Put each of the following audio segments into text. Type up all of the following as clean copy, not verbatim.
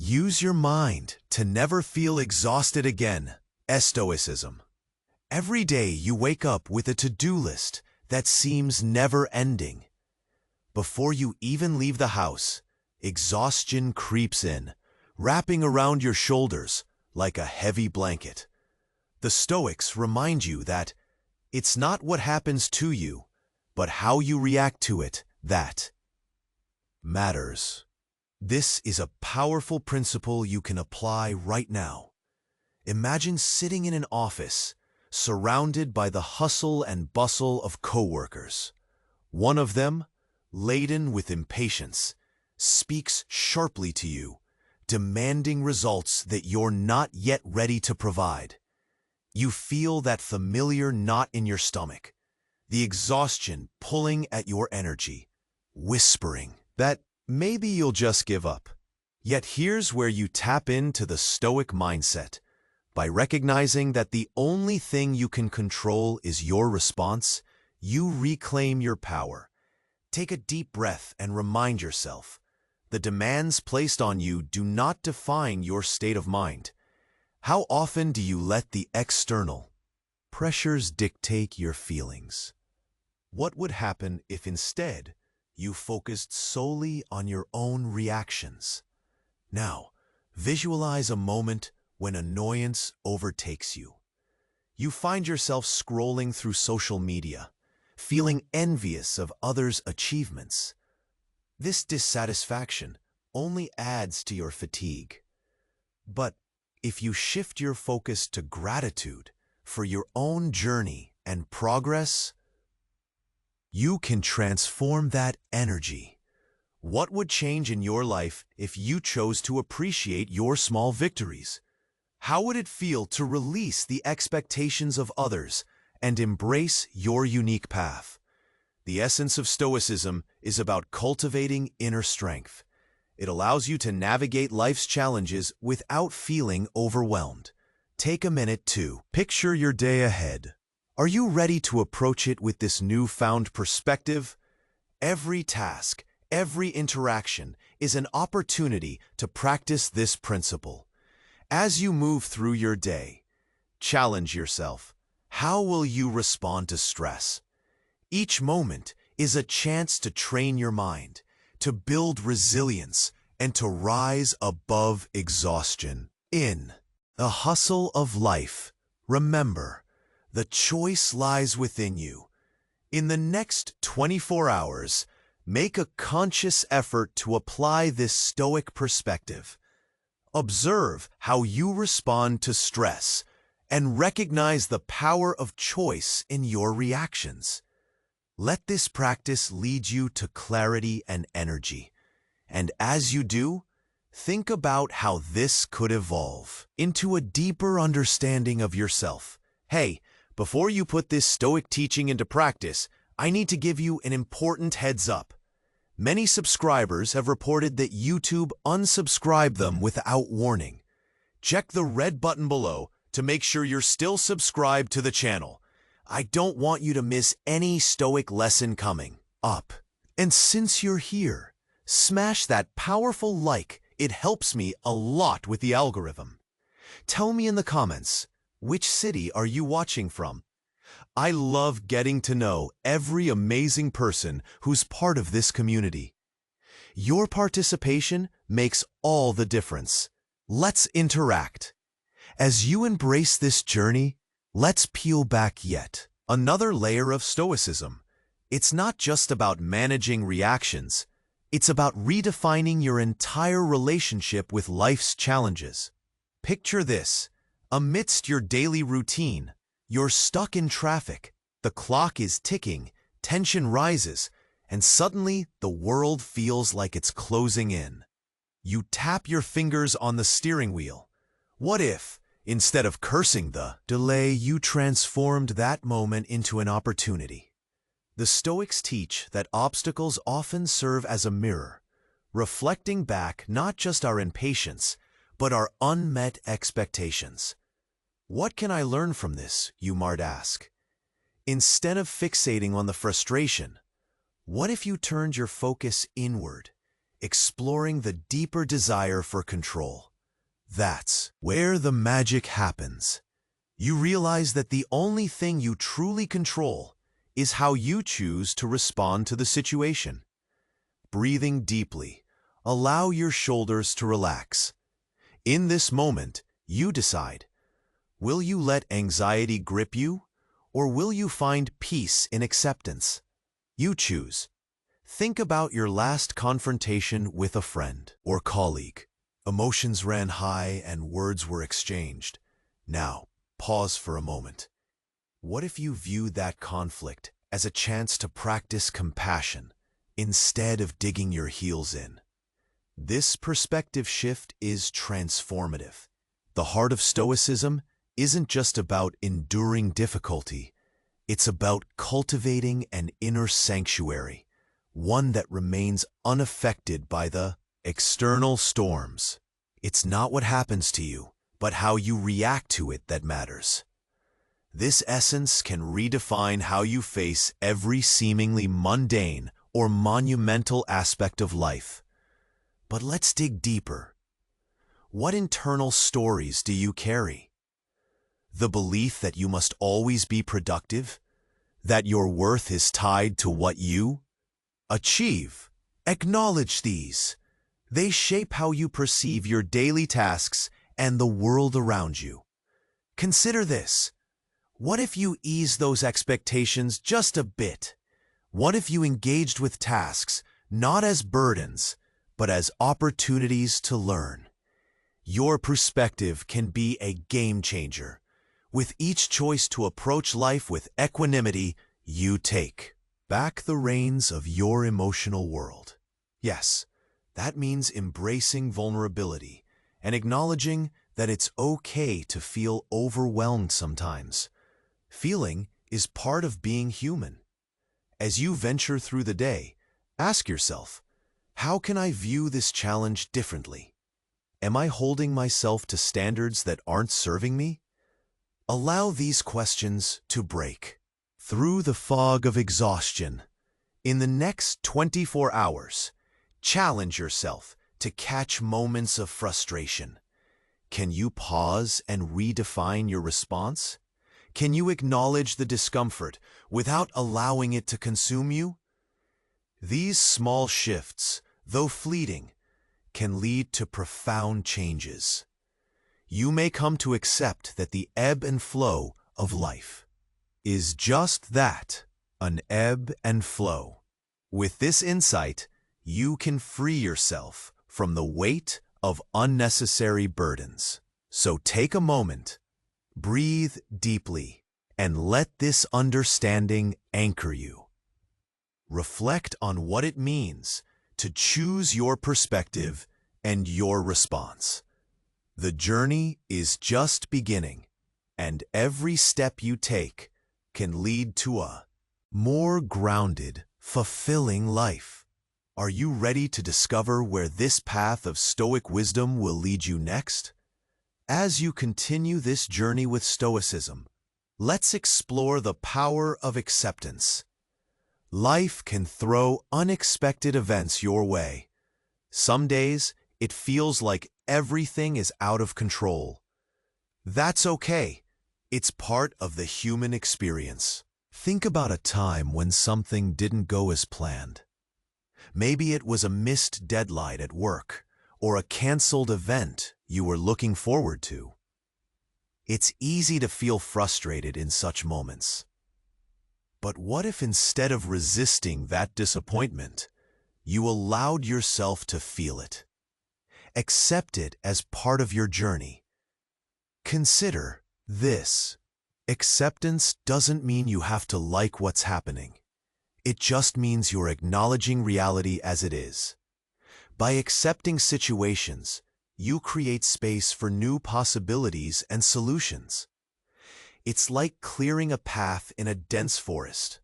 Use your mind to never feel exhausted again. Estoicism. Every day you wake up with a to-do list that seems never-ending. Before you even leave the house, exhaustion creeps in, wrapping around your shoulders like a heavy blanket. The Stoics remind you that it's not what happens to you, but how you react to it that matters. This is a powerful principle you can apply right now. Imagine sitting in an office, surrounded by the hustle and bustle of coworkers. One of them, laden with impatience, speaks sharply to you, demanding results that you're not yet ready to provide. You feel that familiar knot in your stomach, the exhaustion pulling at your energy, whispering that maybe you'll just give up. Yet here's where you tap into the Stoic mindset. By recognizing that the only thing you can control is your response, you reclaim your power. Take a deep breath and remind yourself, the demands placed on you do not define your state of mind. How often do you let the external pressures dictate your feelings? What would happen if instead you focused solely on your own reactions? Now, visualize a moment when annoyance overtakes you. You find yourself scrolling through social media, feeling envious of others' achievements. This dissatisfaction only adds to your fatigue. But if you shift your focus to gratitude for your own journey and progress, you can transform that energy. What would change in your life if you chose to appreciate your small victories? How would it feel to release the expectations of others and embrace your unique path? The essence of Stoicism is about cultivating inner strength. It allows you to navigate life's challenges without feeling overwhelmed. Take a minute to picture your day ahead. Are you ready to approach it with this newfound perspective? Every task, every interaction is an opportunity to practice this principle. As you move through your day, challenge yourself. How will you respond to stress? Each moment is a chance to train your mind, to build resilience, and to rise above exhaustion. In the hustle of life, remember, the choice lies within you. In the next 24 hours, make a conscious effort to apply this Stoic perspective. Observe how you respond to stress and recognize the power of choice in your reactions. Let this practice lead you to clarity and energy. And as you do, think about how this could evolve into a deeper understanding of yourself. Hey, before you put this Stoic teaching into practice, I need to give you an important heads up. Many subscribers have reported that YouTube unsubscribed them without warning. Check the red button below to make sure you're still subscribed to the channel. I don't want you to miss any Stoic lesson coming up. And since you're here, smash that powerful like. It helps me a lot with the algorithm. Tell me in the comments, which city are you watching from? I love getting to know every amazing person who's part of this community. Your participation makes all the difference. Let's interact. As you embrace this journey, let's peel back yet another layer of Stoicism. It's not just about managing reactions. It's about redefining your entire relationship with life's challenges. Picture this. Amidst your daily routine, you're stuck in traffic, the clock is ticking, tension rises, and suddenly the world feels like it's closing in. You tap your fingers on the steering wheel. What if, instead of cursing the delay, you transformed that moment into an opportunity? The Stoics teach that obstacles often serve as a mirror, reflecting back not just our impatience, but our unmet expectations. What can I learn from this, you might ask? Instead of fixating on the frustration, what if you turned your focus inward, exploring the deeper desire for control. That's where the magic happens. You realize that the only thing you truly control is how you choose to respond to the situation. Breathing deeply, allow your shoulders to relax. In this moment, you decide, will you let anxiety grip you, or will you find peace in acceptance? You choose. Think about your last confrontation with a friend or colleague. Emotions ran high and words were exchanged. Now, pause for a moment. What if you viewed that conflict as a chance to practice compassion instead of digging your heels in? This perspective shift is transformative. The heart of Stoicism isn't just about enduring difficulty. It's about cultivating an inner sanctuary, one that remains unaffected by the external storms. It's not what happens to you, but how you react to it that matters. This essence can redefine how you face every seemingly mundane or monumental aspect of life. But let's dig deeper. What internal stories do you carry? The belief that you must always be productive? That your worth is tied to what you achieve? Acknowledge these. They shape how you perceive your daily tasks and the world around you. Consider this. What if you ease those expectations just a bit? What if you engaged with tasks not as burdens, but as opportunities to learn? Your perspective can be a game changer. With each choice to approach life with equanimity, you take back the reins of your emotional world. Yes, that means embracing vulnerability and acknowledging that it's okay to feel overwhelmed sometimes. Feeling is part of being human. As you venture through the day, ask yourself, how can I view this challenge differently? Am I holding myself to standards that aren't serving me? Allow these questions to break through the fog of exhaustion. In the next 24 hours, challenge yourself to catch moments of frustration. Can you pause and redefine your response? Can you acknowledge the discomfort without allowing it to consume you? These small shifts, though fleeting, can lead to profound changes. You may come to accept that the ebb and flow of life is just that, an ebb and flow. With this insight, you can free yourself from the weight of unnecessary burdens. So take a moment, breathe deeply, and let this understanding anchor you. Reflect on what it means to choose your perspective and your response. The journey is just beginning, and every step you take can lead to a more grounded, fulfilling life. Are you ready to discover where this path of Stoic wisdom will lead you next? As you continue this journey with Stoicism, let's explore the power of acceptance. Life can throw unexpected events your way. Some days, it feels like everything is out of control. That's okay. It's part of the human experience. Think about a time when something didn't go as planned. Maybe it was a missed deadline at work or a canceled event you were looking forward to. It's easy to feel frustrated in such moments. But what if instead of resisting that disappointment, you allowed yourself to feel it? Accept it as part of your journey. Consider this. Acceptance doesn't mean you have to like what's happening. It just means you're acknowledging reality as it is. By accepting situations, you create space for new possibilities and solutions. It's like clearing a path in a dense forest.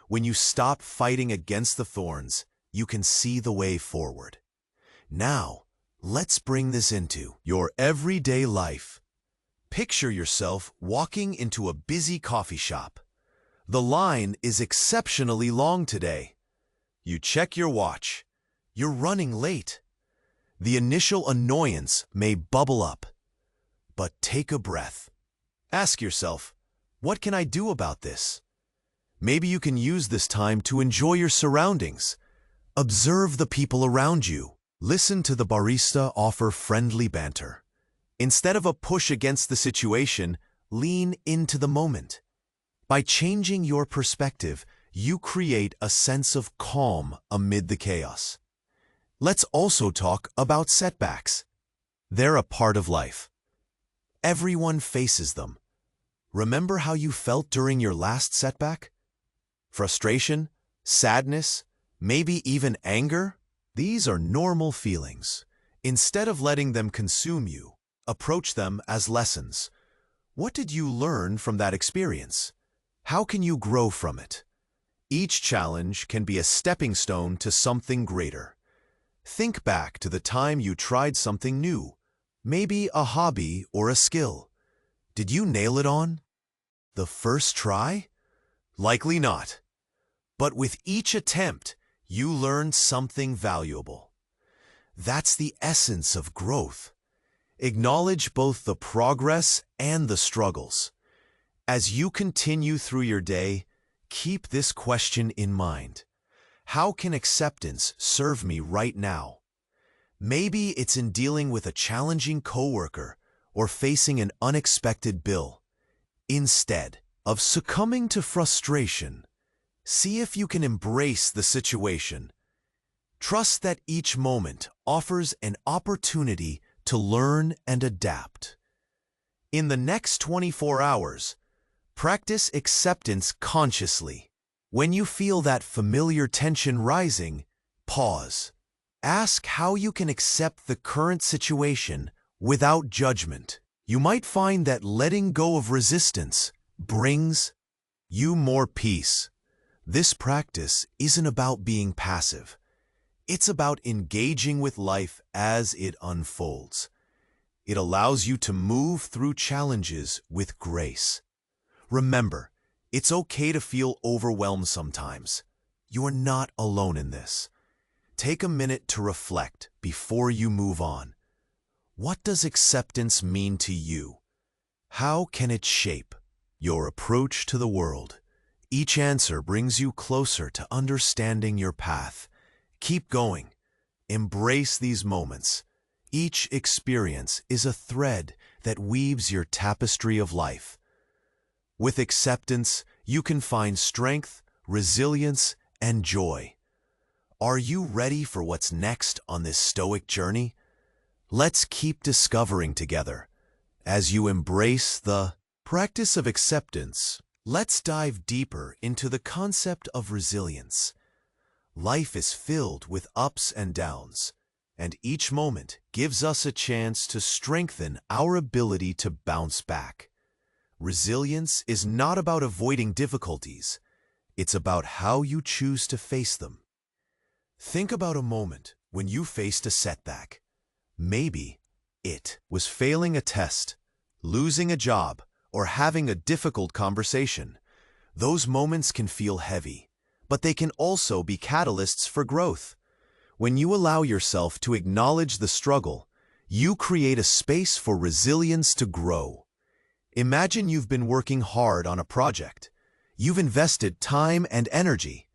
When you stop fighting against the thorns, you can see the way forward. Now, let's bring this into your everyday life. Picture yourself walking into a busy coffee shop. The line is exceptionally long today. You check your watch. You're running late. The initial annoyance may bubble up, but take a breath. Ask yourself, what can I do about this? Maybe you can use this time to enjoy your surroundings. Observe the people around you. Listen to the barista offer friendly banter. Instead of a push against the situation, lean into the moment. By changing your perspective, you create a sense of calm amid the chaos. Let's also talk about setbacks. They're a part of life. Everyone faces them. Remember how you felt during your last setback? Frustration, sadness, maybe even anger? These are normal feelings. Instead of letting them consume you, approach them as lessons. What did you learn from that experience? How can you grow from it? Each challenge can be a stepping stone to something greater. Think back to the time you tried something new, maybe a hobby or a skill. Did you nail it on the first try? Likely not. But with each attempt, you learned something valuable. That's the essence of growth. Acknowledge both the progress and the struggles. As you continue through your day, keep this question in mind. How can acceptance serve me right now? Maybe it's in dealing with a challenging coworker or facing an unexpected bill. Instead of succumbing to frustration, see if you can embrace the situation. Trust that each moment offers an opportunity to learn and adapt. In the next 24 hours, practice acceptance consciously. When you feel that familiar tension rising, pause. Ask how you can accept the current situation without judgment. You might find that letting go of resistance brings you more peace. This practice isn't about being passive. It's about engaging with life as it unfolds. It allows you to move through challenges with grace. Remember, it's okay to feel overwhelmed sometimes. You are not alone in this. Take a minute to reflect before you move on. What does acceptance mean to you? How can it shape your approach to the world? Each answer brings you closer to understanding your path. Keep going. Embrace these moments. Each experience is a thread that weaves your tapestry of life. With acceptance, you can find strength, resilience, and joy. Are you ready for what's next on this stoic journey? Let's keep discovering together. As you embrace the practice of acceptance, let's dive deeper into the concept of resilience. Life is filled with ups and downs, and each moment gives us a chance to strengthen our ability to bounce back. Resilience is not about avoiding difficulties. It's about how you choose to face them. Think about a moment when you faced a setback. Maybe it was failing a test, losing a job, or having a difficult conversation. Those moments can feel heavy, but they can also be catalysts for growth. When you allow yourself to acknowledge the struggle, you create a space for resilience to grow. Imagine you've been working hard on a project. You've invested time and energy,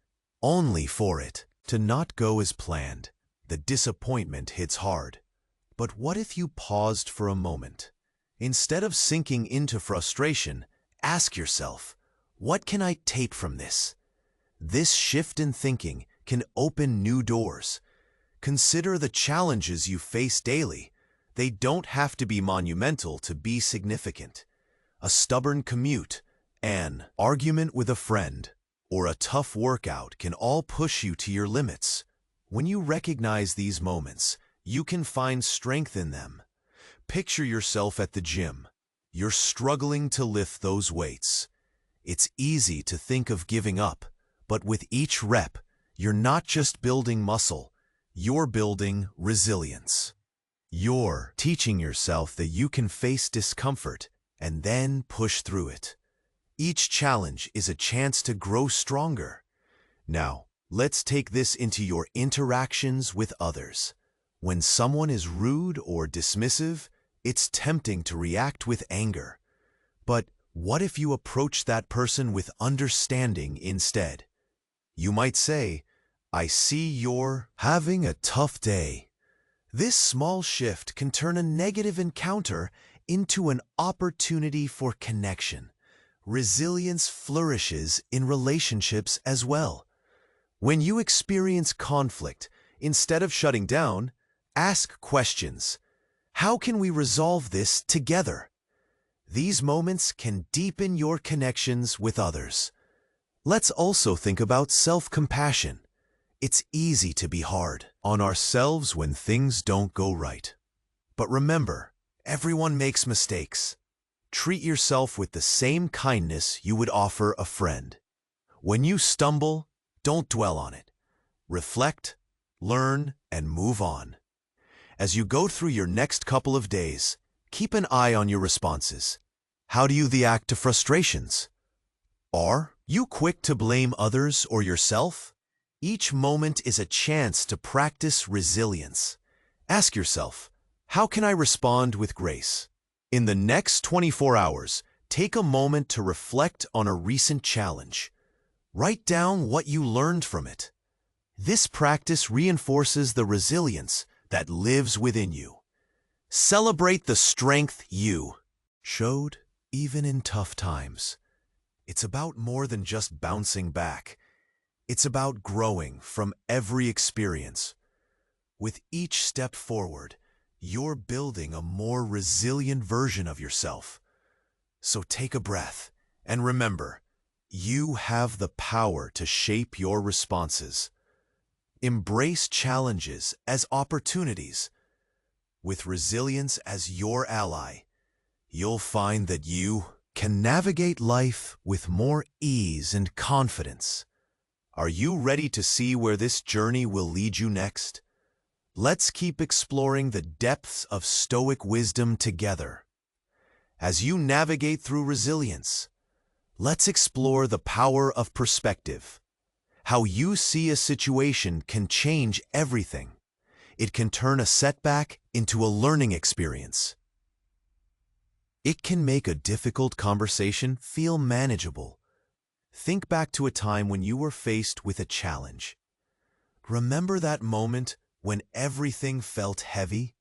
only for it to not go as planned. The disappointment hits hard. But what if you paused for a moment? Instead of sinking into frustration, ask yourself, what can I take from this? This shift in thinking can open new doors. Consider the challenges you face daily. They don't have to be monumental to be significant. A stubborn commute, an argument with a friend, or a tough workout can all push you to your limits. When you recognize these moments, you can find strength in them. Picture yourself at the gym. You're struggling to lift those weights. It's easy to think of giving up, but with each rep, you're not just building muscle, you're building resilience. You're teaching yourself that you can face discomfort and then push through it. Each challenge is a chance to grow stronger. Now, Let's take this into your interactions with others. When someone is rude or dismissive, it's tempting to react with anger. But what if you approach that person with understanding instead? You might say, "I see you're having a tough day." This small shift can turn a negative encounter into an opportunity for connection. Resilience flourishes in relationships as well. When you experience conflict, instead of shutting down, ask questions. How can we resolve this together? These moments can deepen your connections with others. Let's also think about self-compassion. It's easy to be hard on ourselves when things don't go right. But remember, everyone makes mistakes. Treat yourself with the same kindness you would offer a friend. When you stumble, don't dwell on it. Reflect, learn, and move on. As you go through your next couple of days, keep an eye on your responses. How do you react to frustrations? Are you quick to blame others or yourself? Each moment is a chance to practice resilience. Ask yourself, how can I respond with grace? In the next 24 hours, take a moment to reflect on a recent challenge. Write down what you learned from it. This practice reinforces the resilience that lives within you. Celebrate the strength you showed even in tough times. It's about more than just bouncing back. It's about growing from every experience. With each step forward, you're building a more resilient version of yourself. So take a breath and remember, you have the power to shape your responses. Embrace challenges as opportunities. With resilience as your ally, you'll find that you can navigate life with more ease and confidence. Are you ready to see where this journey will lead you next? Let's keep exploring the depths of Stoic wisdom together. As you navigate through resilience, let's explore the power of perspective. How you see a situation can change everything. It can turn a setback into a learning experience. It can make a difficult conversation feel manageable. Think back to a time when you were faced with a challenge. Remember that moment when everything felt heavy?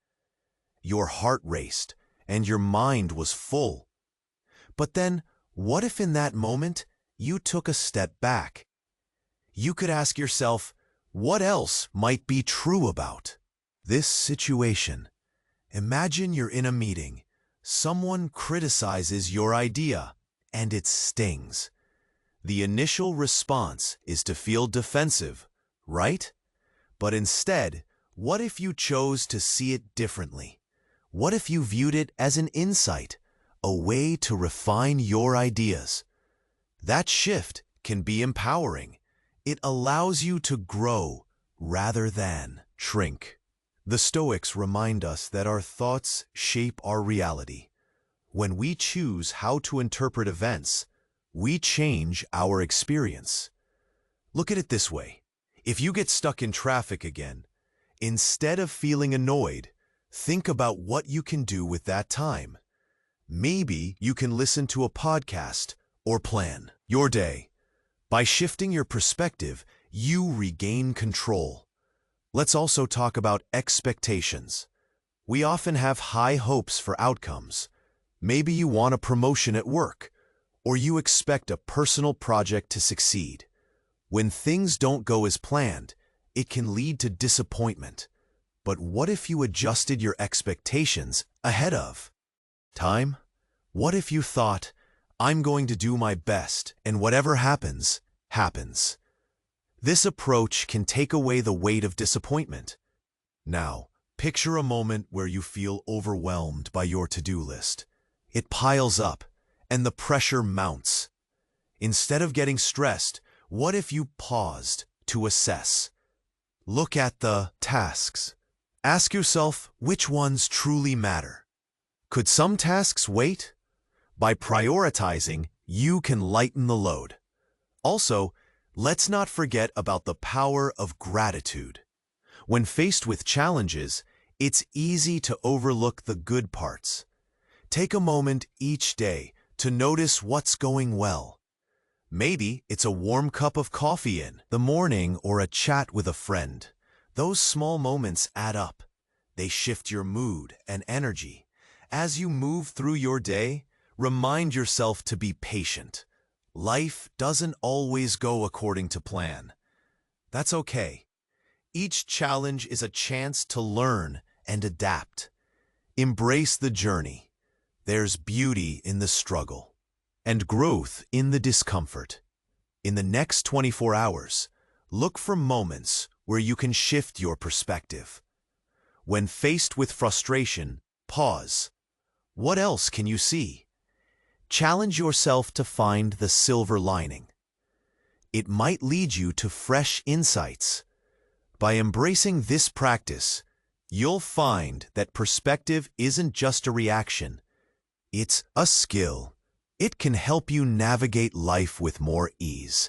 Your heart raced and your mind was full. But then, what if in that moment you took a step back? You could ask yourself, what else might be true about this situation? Imagine you're in a meeting. Someone criticizes your idea, and it stings. The initial response is to feel defensive, right? But instead, what if you chose to see it differently? What if you viewed it as an insight, a way to refine your ideas? That shift can be empowering. It allows you to grow rather than shrink. The Stoics remind us that our thoughts shape our reality. When we choose how to interpret events, we change our experience. Look at it this way. If you get stuck in traffic again, instead of feeling annoyed, think about what you can do with that time. Maybe you can listen to a podcast or plan your day. By shifting your perspective, you regain control. Let's also talk about expectations. We often have high hopes for outcomes. Maybe you want a promotion at work, or you expect a personal project to succeed. When things don't go as planned, it can lead to disappointment. But what if you adjusted your expectations ahead of time? What if you thought, I'm going to do my best, and whatever happens, happens? This approach can take away the weight of disappointment. Now, picture a moment where you feel overwhelmed by your to-do list. It piles up, and the pressure mounts. Instead of getting stressed, what if you paused to assess? Look at the tasks. Ask yourself which ones truly matter. Could some tasks wait? By prioritizing, you can lighten the load. Also, Let's not forget about the power of gratitude. When faced with challenges, it's easy to overlook the good parts. Take a moment each day to notice what's going well. Maybe it's a warm cup of coffee in the morning or a chat with a friend. Those small moments add up. They shift your mood and energy. As you move through your day, remind yourself to be patient. Life doesn't always go according to plan. That's okay. Each challenge is a chance to learn and adapt. Embrace the journey. There's beauty in the struggle and growth in the discomfort. In the next 24 hours, look for moments where you can shift your perspective. When faced with frustration, pause. What else can you see? Challenge yourself to find the silver lining. It might lead you to fresh insights. By embracing this practice, you'll find that perspective isn't just a reaction. It's a skill. It can help you navigate life with more ease.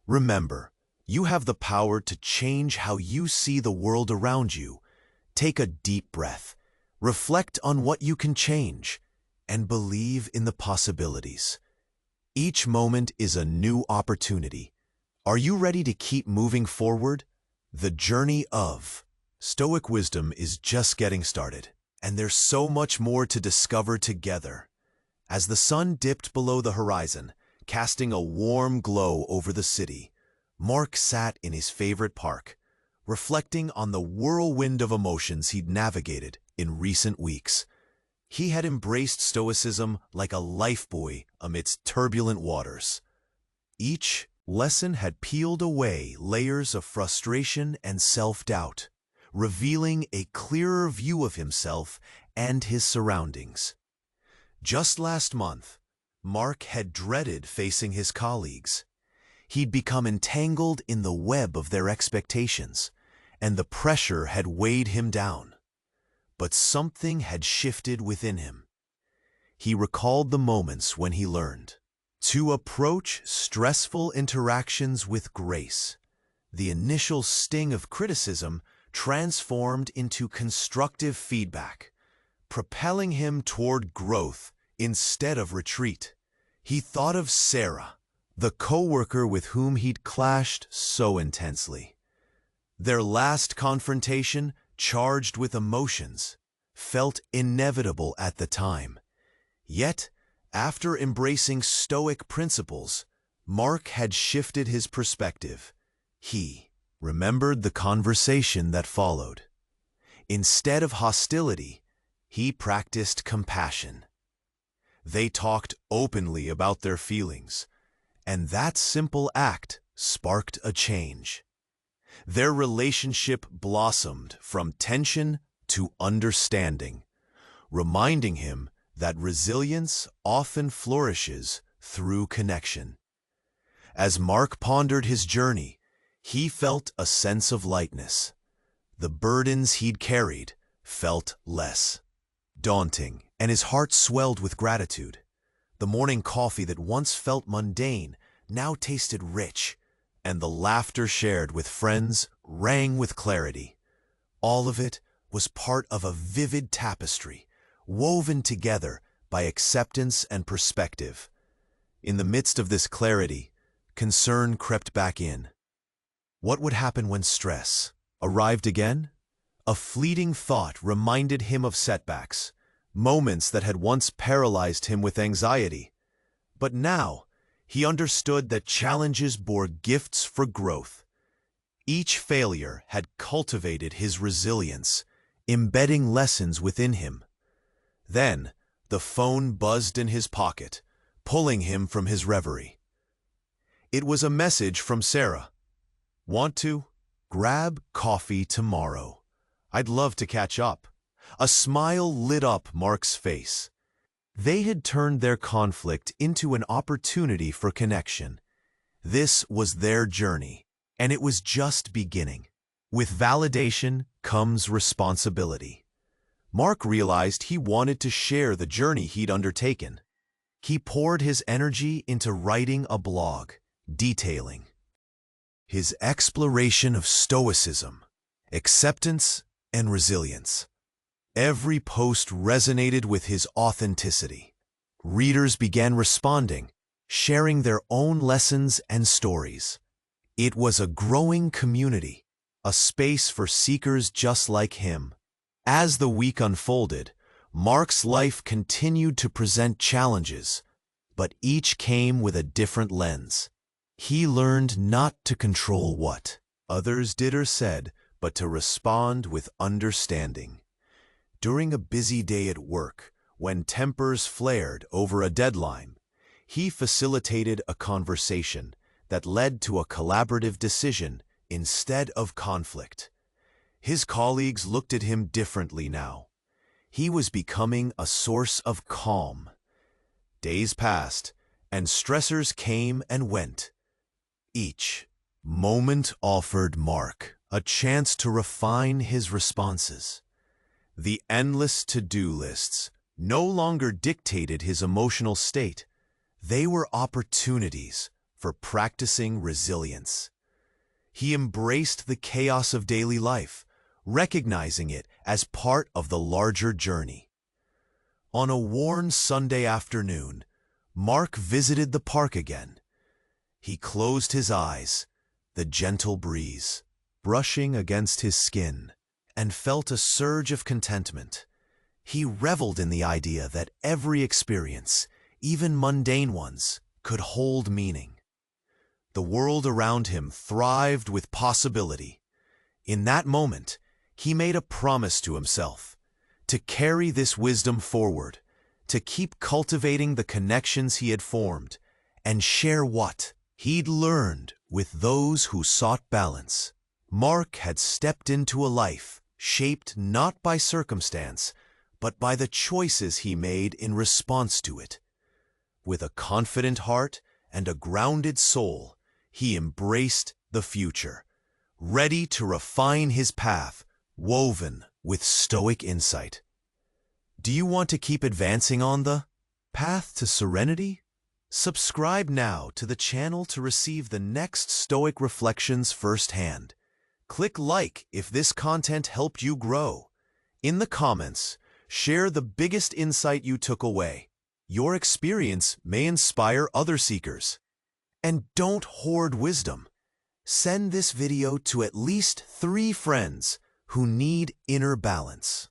Remember, you have the power to change how you see the world around you. Take a deep breath. Reflect on what you can change, and believe in the possibilities. Each moment is a new opportunity. Are you ready to keep moving forward? The journey of Stoic wisdom is just getting started, and there's so much more to discover together. As the sun dipped below the horizon, casting a warm glow over the city, Mark sat in his favorite park, reflecting on the whirlwind of emotions he'd navigated in recent weeks. He had embraced Stoicism like a lifebuoy amidst turbulent waters. Each lesson had peeled away layers of frustration and self-doubt, revealing a clearer view of himself and his surroundings. Just last month, Mark had dreaded facing his colleagues. He'd become entangled in the web of their expectations, and the pressure had weighed him down. But something had shifted within him. He recalled the moments when he learned to approach stressful interactions with grace. The initial sting of criticism transformed into constructive feedback, propelling him toward growth instead of retreat. He thought of Sarah, the coworker with whom he'd clashed so intensely. Their last confrontation, charged with emotions, felt inevitable at the time. Yet, after embracing Stoic principles, Mark had shifted his perspective. He remembered the conversation that followed. Instead of hostility, he practiced compassion. They talked openly about their feelings, and that simple act sparked a change. Their relationship blossomed from tension to understanding, reminding him that resilience often flourishes through connection. As Mark pondered his journey, he felt a sense of lightness. The burdens he'd carried felt less daunting, and his heart swelled with gratitude. The morning coffee that once felt mundane now tasted rich, and the laughter shared with friends rang with clarity. All of it was part of a vivid tapestry, woven together by acceptance and perspective. In the midst of this clarity, concern crept back in. What would happen when stress arrived again? A fleeting thought reminded him of setbacks, moments that had once paralyzed him with anxiety. But now, he understood that challenges bore gifts for growth. Each failure had cultivated his resilience, embedding lessons within him. Then, the phone buzzed in his pocket, pulling him from his reverie. It was a message from Sarah. "Want to? Grab coffee tomorrow. I'd love to catch up." A smile lit up Mark's face. They had turned their conflict into an opportunity for connection. This was their journey, and it was just beginning. With validation comes responsibility. Mark realized he wanted to share the journey he'd undertaken. He poured his energy into writing a blog, detailing his exploration of Stoicism, acceptance, and resilience. Every post resonated with his authenticity. Readers began responding, sharing their own lessons and stories. It was a growing community, a space for seekers just like him. As the week unfolded, Mark's life continued to present challenges, but each came with a different lens. He learned not to control what others did or said, but to respond with understanding. During a busy day at work, when tempers flared over a deadline, he facilitated a conversation that led to a collaborative decision instead of conflict. His colleagues looked at him differently now. He was becoming a source of calm. Days passed, and stressors came and went. Each moment offered Mark a chance to refine his responses. The endless to-do lists no longer dictated his emotional state. They were opportunities for practicing resilience. He embraced the chaos of daily life, recognizing it as part of the larger journey. On a warm Sunday afternoon, Mark visited the park again. He closed his eyes, the gentle breeze brushing against his skin, and felt a surge of contentment. He reveled in the idea that every experience, even mundane ones, could hold meaning. The world around him thrived with possibility. In that moment, he made a promise to himself to carry this wisdom forward, to keep cultivating the connections he had formed, and share what he'd learned with those who sought balance. Mark had stepped into a life shaped not by circumstance, but by the choices he made in response to it. With a confident heart and a grounded soul, he embraced the future, ready to refine his path, woven with Stoic insight. Do you want to keep advancing on the path to serenity? Subscribe now to the channel to receive the next Stoic reflections firsthand. Click like if this content helped you grow. In the comments, share the biggest insight you took away. Your experience may inspire other seekers. And don't hoard wisdom. Send this video to at least 3 friends who need inner balance.